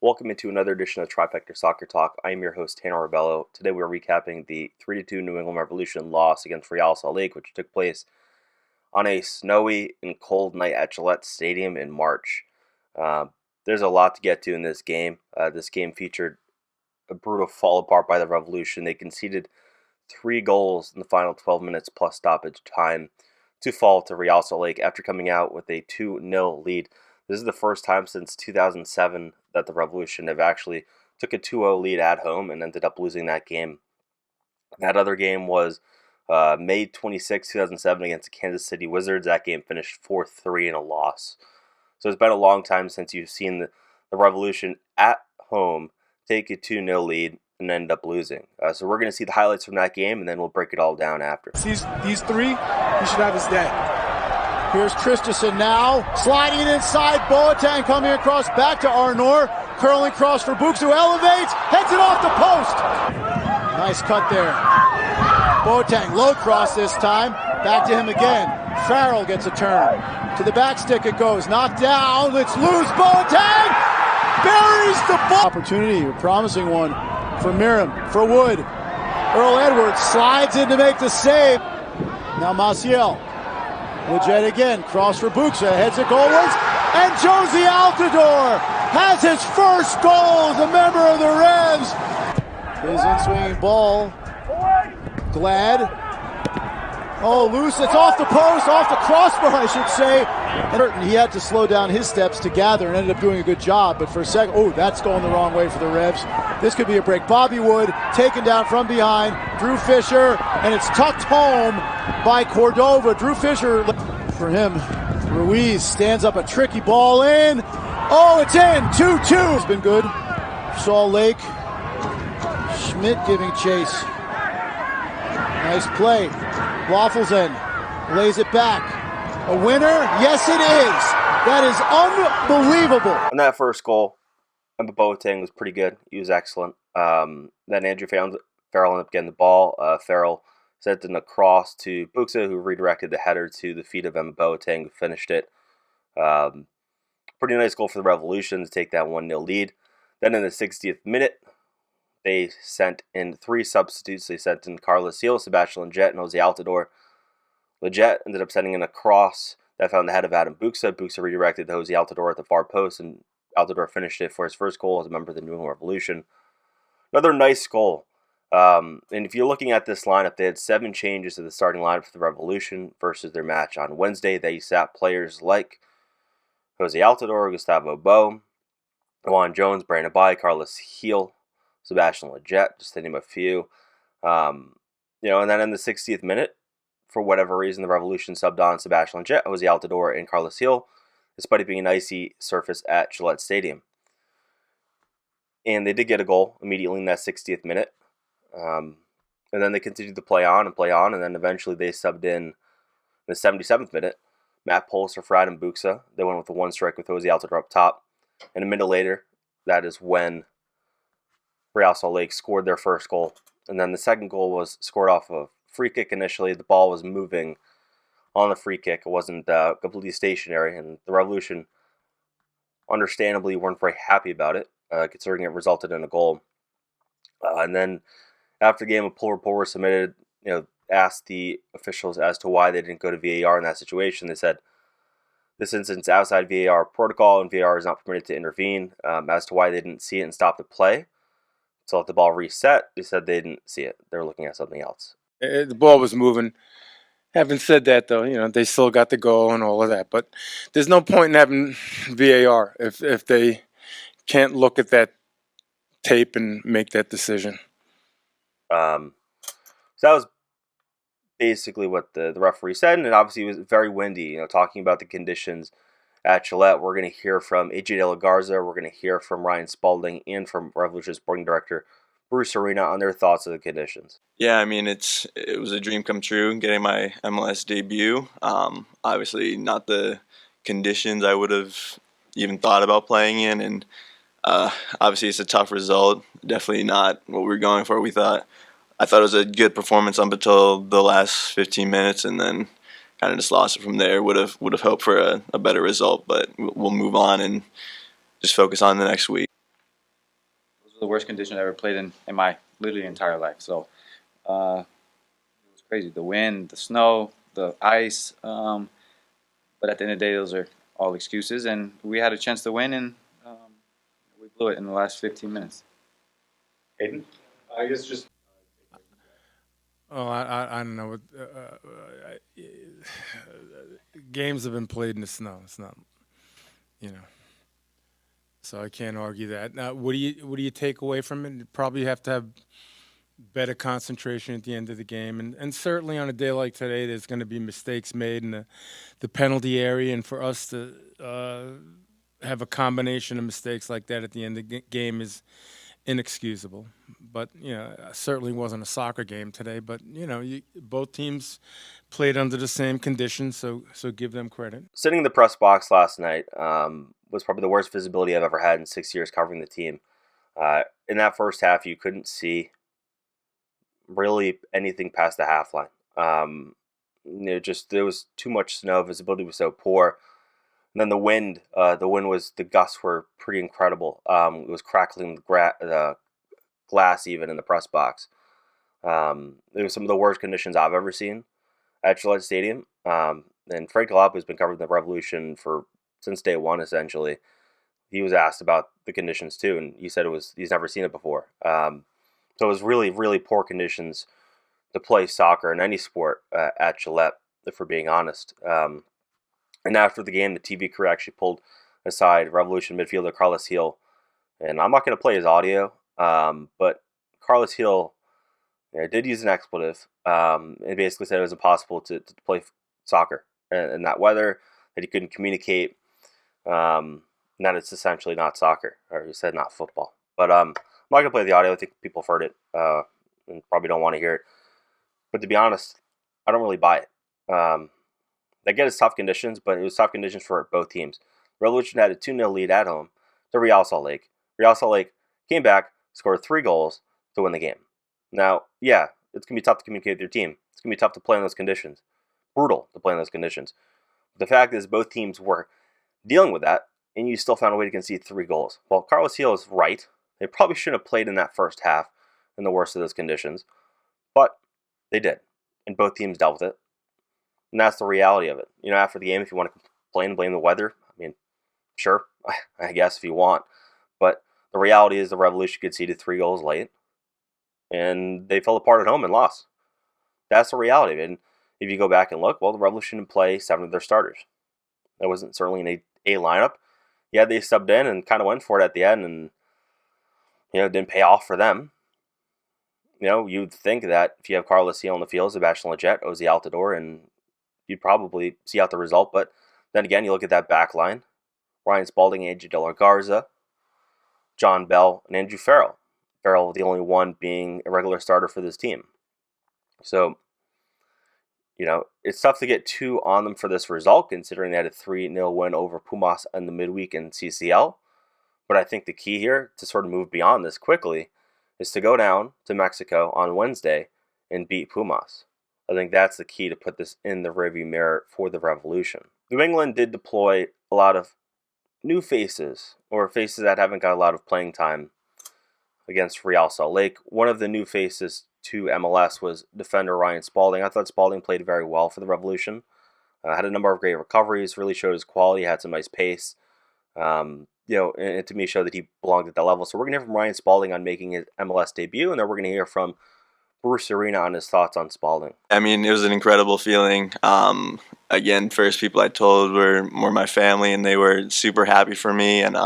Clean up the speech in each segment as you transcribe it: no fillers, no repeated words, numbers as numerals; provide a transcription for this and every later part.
Welcome into another edition of Trifecta Soccer Talk. I am your host, Tanner Rebello. Today we're recapping the 3-2 New England Revolution loss against Real Salt Lake, which took place on a snowy and cold night at Gillette Stadium in March. There's a lot to get to in this game. This game featured a brutal fall apart by the Revolution. They conceded 3 goals in the final 12 minutes plus stoppage time to fall to Real Salt Lake after coming out with a 2-0 lead. This is the first time since 2007 that the Revolution have actually took a 2-0 lead at home and ended up losing that game. That other game was May 26, 2007 against the Kansas City Wizards. That game finished 4-3 in a loss. So it's been a long time since you've seen the Revolution at home take a 2-0 lead and end up losing. So we're going to see the highlights from that game, and then we'll break it all down after. These three, he should have his day. Here's Christensen now, sliding it inside, Boateng coming across, back to Arnor, curling cross for Books, who elevates, heads it off the post. Nice cut there. Boateng, low cross this time, back to him again. Farrell gets a turn. To the back stick it goes, knocked down, it's loose, Boateng buries the ball. Opportunity, a promising one for Miram, for Wood. Earl Edwards slides in to make the save. Now Maciel. Leggett again, cross for Buxa, heads it goalwards, and Jozy Altidore has his first goal as a member of the Revs. His in-swinging ball, Glad. Oh, loose, it's off the post, off the crossbar, I should say. And he had to slow down his steps to gather and ended up doing a good job, but for a second, oh, that's going the wrong way for the Revs. This could be a break. Bobby Wood taken down from behind, Drew Fisher, and it's tucked home by Cordova. Drew Fisher, for him, Ruiz stands up a tricky ball in. Oh, it's in, 2-2. It's been good. Salt Lake, Schmidt giving chase. Nice play. Waffelsen lays it back. A winner? Yes, it is. That is unbelievable. On that first goal, Emma Boateng was pretty good. He was excellent. Then Andrew Farrell ended up getting the ball. Farrell sent it across to Buxa, who redirected the header to the feet of Emma Boateng, who finished it. Pretty nice goal for the Revolution to take that 1-0 lead. Then in the 60th minute, they sent in 3 substitutes. They sent in Carlos Gil, Sebastian Leggett, and Jozy Altidore. Leggett ended up sending in a cross that found the head of Adam Buxa. Buxa redirected to Jozy Altidore at the far post, and Altidore finished it for his first goal as a member of the New England Revolution. Another nice goal. And if you're looking at this lineup, they had 7 changes to the starting lineup for the Revolution versus their match on Wednesday. They sat players like Jozy Altidore, Gustavo Bo, Juan Jones, Brandon Bai, Carlos Gil, Sebastian Leggett, just to name a few. And then in the 60th minute, for whatever reason, the Revolution subbed on Sebastian Leggett, Jozy Altidore, and Carlos Gil, despite it being an icy surface at Gillette Stadium. And they did get a goal immediately in that 60th minute. And then they continued to play on, and then eventually they subbed in the 77th minute. Matt Polster for Adam Buxa. They went with the 1 strike with Jozy Altidore up top. And a minute later, that is when Real Salt Lake scored their first goal. And then the second goal was scored off of free kick initially. The ball was moving on the free kick. It wasn't completely stationary, and the Revolution understandably weren't very happy about it, considering it resulted in a goal. And then after the game, a poll report was submitted, asked the officials as to why they didn't go to VAR in that situation. They said, this instance outside VAR protocol, and VAR is not permitted to intervene. As to why they didn't see it and stop the play, so let the ball reset, they said they didn't see it. They were looking at something else. The ball was moving. Having said that, though, they still got the goal and all of that. But there's no point in having VAR if they can't look at that tape and make that decision. So that was basically what the referee said, and it obviously was very windy. Talking about the conditions at Gillette, we're going to hear from AJ De La Garza, we're going to hear from Ryan Spalding, and from Revolution sporting director Bruce Arena on their thoughts of the conditions. Yeah, I mean, it was a dream come true getting my MLS debut. Obviously, not the conditions I would have even thought about playing in, and obviously it's a tough result. Definitely not what we were going for. I thought it was a good performance up until the last 15 minutes, and then kind of just lost it from there. Would have hoped for a better result, but we'll move on and just focus on the next week. the worst conditions I ever played in my literally entire life. So it was crazy. The wind, the snow, the ice. But at the end of the day, those are all excuses. And we had a chance to win, and we blew it in the last 15 minutes. Aiden? I guess just Oh, I don't know. Games have been played in the snow. It's not, you know. So I can't argue that. Now, what do you take away from it? You probably have to have better concentration at the end of the game, and certainly on a day like today, there's going to be mistakes made in the penalty area, and for us to have a combination of mistakes like that at the end of the game is inexcusable. But it certainly wasn't a soccer game today. But both teams played under the same conditions, so give them credit. Sitting in the press box last night was probably the worst visibility I've ever had in 6 years covering the team. In that first half, you couldn't see really anything past the half line. There was too much snow. Visibility was so poor. And then the wind the gusts were pretty incredible. It was crackling the glass even in the press box. It was some of the worst conditions I've ever seen at Gillette Stadium. And Frank Galap has been covering the Revolution since day one, essentially. He was asked about the conditions too, and he said he's never seen it before. So it was really, really poor conditions to play soccer in any sport at Gillette, if we're being honest. And after the game, the TV crew actually pulled aside Revolution midfielder Carlos Gil. And I'm not going to play his audio, but Carlos Gil did use an expletive and basically said it was impossible to play soccer in that weather, that he couldn't communicate, and that it's essentially not soccer, or he said not football. But I'm not going to play the audio. I think people have heard it and probably don't want to hear it. But to be honest, I don't really buy it. I get it's tough conditions, but it was tough conditions for both teams. Revolution had a 2-0 lead at home to Real Salt Lake. Real Salt Lake came back, scored 3 goals to win the game. Now, yeah, it's going to be tough to communicate with your team. It's going to be tough to play in those conditions. Brutal to play in those conditions. But the fact is both teams were dealing with that, and you still found a way to concede 3 goals. Well, Carlos Gil is right. They probably shouldn't have played in that first half in the worst of those conditions. But they did, and both teams dealt with it. And that's the reality of it. After the game, if you want to complain and blame the weather, I mean, sure, I guess if you want. But the reality is the Revolution conceded 3 goals late, and they fell apart at home and lost. That's the reality of it. And if you go back and look, well, the Revolution didn't play 7 of their starters. That wasn't certainly an A lineup. Yeah, they subbed in and kind of went for it at the end, and it didn't pay off for them. You'd think that if you have Carlos Gil on the field, Sebastian Lletget, Ozzy Altidore, and you'd probably see out the result. But then again, you look at that back line. Ryan Spalding, AJ De La Garza, John Bell, and Andrew Farrell. Farrell the only one being a regular starter for this team. So, it's tough to get too on them for this result, considering they had a 3-0 win over Pumas in the midweek in CCL. But I think the key here to sort of move beyond this quickly is to go down to Mexico on Wednesday and beat Pumas. I think that's the key to put this in the rearview mirror for the Revolution. New England did deploy a lot of new faces, or faces that haven't got a lot of playing time against Real Salt Lake. One of the new faces to MLS was defender Ryan Spalding. I thought Spalding played very well for the Revolution. Had a number of great recoveries, really showed his quality, had some nice pace. And to me showed that he belonged at that level. So we're going to hear from Ryan Spalding on making his MLS debut, and then we're going to hear from Bruce Arena on his thoughts on Spalding. I mean, it was an incredible feeling. Again, first people I told were my family, and they were super happy for me. And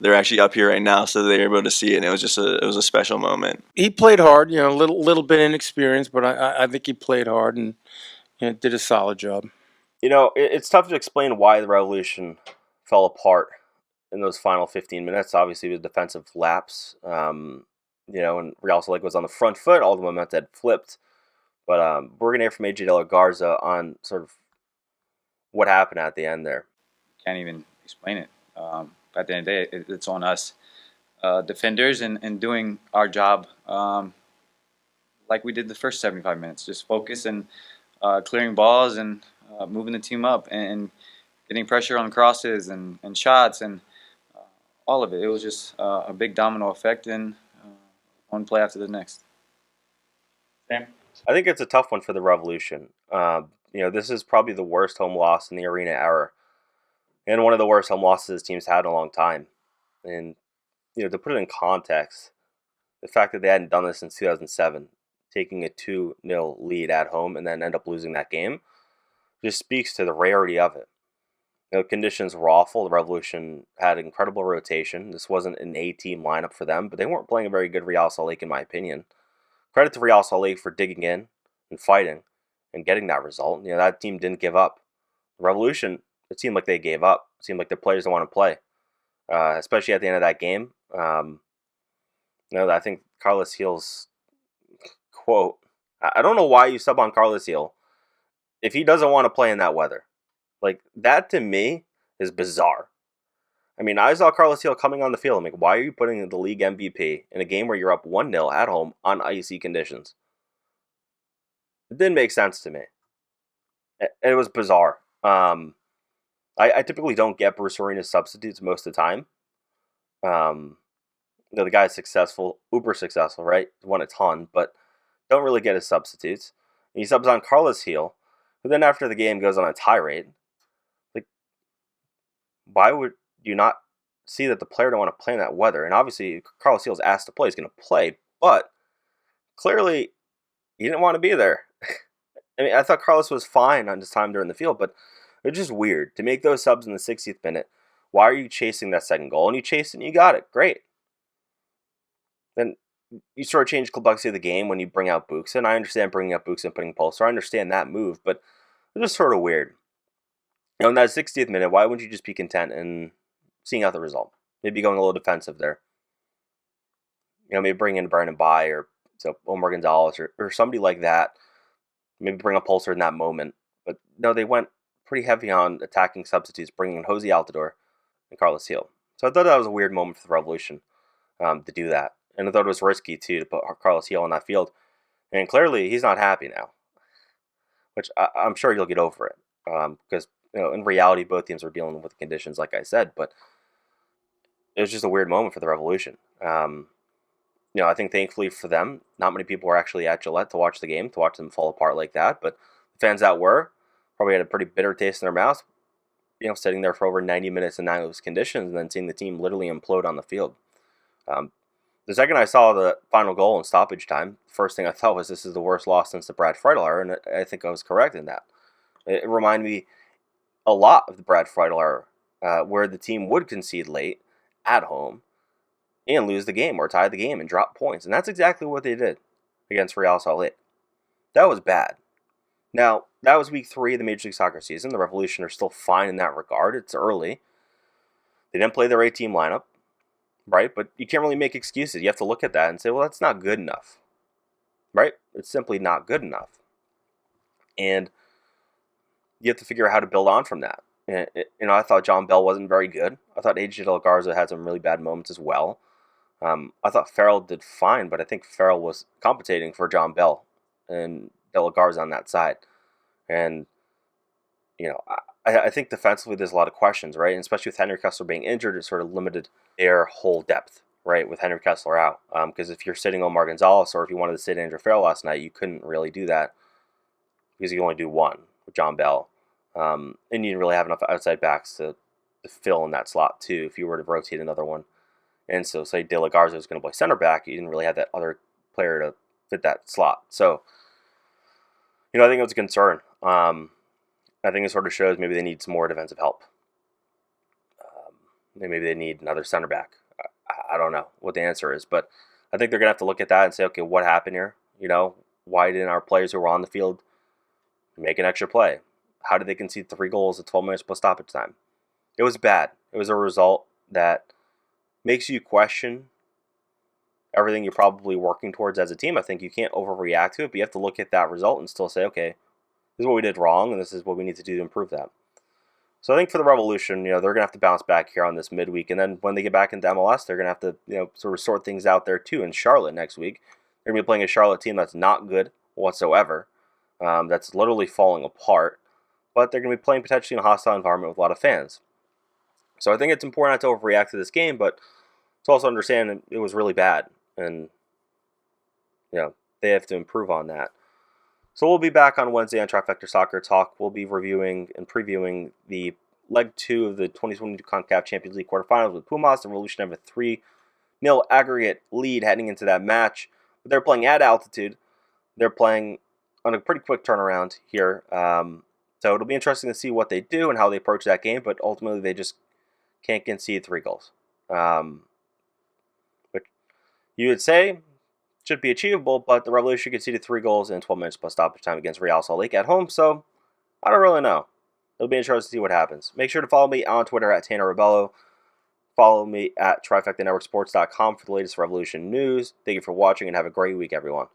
they're actually up here right now, so they were able to see it. And it was just a special moment. He played hard, a little bit inexperienced, but I think he played hard and did a solid job. It's tough to explain why the Revolution fell apart in those final 15 minutes. Obviously, it was a defensive lapse. And Real Salt Lake was on the front foot. All the momentum had flipped. But we're going to hear from AJ De La Garza on sort of what happened at the end there. Can't even explain it. At the end of the day, it's on us defenders and doing our job like we did the first 75 minutes. Just focus and clearing balls and moving the team up and getting pressure on crosses and shots and all of it. It was just a big domino effect, and one play after the next. Sam? I think it's a tough one for the Revolution. This is probably the worst home loss in the Arena era, and one of the worst home losses this team's had in a long time. And to put it in context, the fact that they hadn't done this since 2007, taking a 2-0 lead at home and then end up losing that game, just speaks to the rarity of it. Conditions were awful. The Revolution had incredible rotation. This wasn't an A-team lineup for them, but they weren't playing a very good Real Salt Lake, in my opinion. Credit to Real Salt Lake for digging in and fighting and getting that result. That team didn't give up. The Revolution, it seemed like they gave up. It seemed like the players don't want to play, especially at the end of that game. I think Carlos Gil's quote, I don't know why you sub on Carlos Gil if he doesn't want to play in that weather. Like, that to me is bizarre. I mean, I saw Carlos Gil coming on the field. I'm like, why are you putting the league MVP in a game where you're up 1-0 at home on icy conditions? It didn't make sense to me. It was bizarre. I typically don't get Bruce Arena's substitutes most of the time. The guy's successful, uber successful, right? Won a ton, but don't really get his substitutes. And he subs on Carlos Gil, who then after the game goes on a tirade. Like, why would you not see that the player don't want to play in that weather? And obviously, Carlos Gil's asked to play, he's going to play, but clearly he didn't want to be there. I mean, I thought Carlos was fine on his time during the field, but it's just weird to make those subs in the 60th minute. Why are you chasing that second goal? And you chased it and you got it. Great. Then you sort of change the complexity of the game when you bring out Buxa. And I understand bringing out Buxa and putting Pulsar. I understand that move, but it's just sort of weird. In that 60th minute, why wouldn't you just be content and seeing out the result? Maybe going a little defensive there. Maybe bring in Brandon Bai or Omar Gonzalez or somebody like that. Maybe bring a Pulsar in that moment. But no, they went pretty heavy on attacking substitutes, bringing in Jose Altidore and Carlos Gil. So I thought that was a weird moment for the Revolution to do that. And I thought it was risky, too, to put Carlos Gil on that field. And clearly, he's not happy now, which I'm sure you'll get over it. Because, in reality, both teams were dealing with conditions, like I said. But it was just a weird moment for the Revolution. I think thankfully for them, not many people were actually at Gillette to watch the game, to watch them fall apart like that. But the fans that were probably had a pretty bitter taste in their mouths, sitting there for over 90 minutes in those conditions and then seeing the team literally implode on the field. The second I saw the final goal in stoppage time, the first thing I thought was this is the worst loss since the Brad Friedel era, and I think I was correct in that. It reminded me a lot of the Brad Friedel era, where the team would concede late at home and lose the game or tie the game and drop points. And that's exactly what they did against Real Salt Lake. That was bad. Now, that was week 3 of the Major League Soccer season. The Revolution are still fine in that regard. It's early. They didn't play their A-team lineup, right? But you can't really make excuses. You have to look at that and say, well, that's not good enough, right? It's simply not good enough. And you have to figure out how to build on from that. And, I thought John Bell wasn't very good. I thought AJ De La Garza had some really bad moments as well. I thought Farrell did fine, but I think Farrell was compensating for John Bell and De La Garza on that side. And, I think defensively there's a lot of questions, right? And especially with Henry Kessler being injured, it sort of limited their whole depth, right, with Henry Kessler out. Because if you're sitting Omar Gonzalez or if you wanted to sit Andrew Farrell last night, you couldn't really do that because you only do one with John Bell. And you didn't really have enough outside backs to fill in that slot, too, if you were to rotate another one. And so, say De La Garza was going to play center back, you didn't really have that other player to fit that slot. So, I think it was a concern. I think it sort of shows maybe they need some more defensive help. Maybe they need another center back. I don't know what the answer is, but I think they're going to have to look at that and say, okay, what happened here? Why didn't our players who were on the field make an extra play? How did they concede 3 goals at 12 minutes plus stoppage time? It was bad. It was a result that makes you question everything you're probably working towards as a team. I think you can't overreact to it, but you have to look at that result and still say, okay, this is what we did wrong, and this is what we need to do to improve that. So I think for the Revolution, they're going to have to bounce back here on this midweek, and then when they get back into MLS, they're going to have to, sort of sort things out there too. In Charlotte next week, they're going to be playing a Charlotte team that's not good whatsoever, that's literally falling apart, but they're going to be playing potentially in a hostile environment with a lot of fans. So I think it's important not to overreact to this game, but to also understand it was really bad. And, they have to improve on that. So we'll be back on Wednesday on Trifecta Soccer Talk. We'll be reviewing and previewing the Leg 2 of the 2022 CONCACAF Champions League quarterfinals with Pumas. The Revolution have a 3-0 aggregate lead heading into that match. But they're playing at altitude. They're playing on a pretty quick turnaround here. So it'll be interesting to see what they do and how they approach that game. But ultimately, they just can't concede 3 goals. Which you would say should be achievable, but the Revolution conceded 3 goals in 12 minutes plus stoppage time against Real Salt Lake at home, so I don't really know. It'll be interesting to see what happens. Make sure to follow me on Twitter at Tanner Rebello. Follow me at TrifectaNetworkSports.com for the latest Revolution news. Thank you for watching and have a great week, everyone.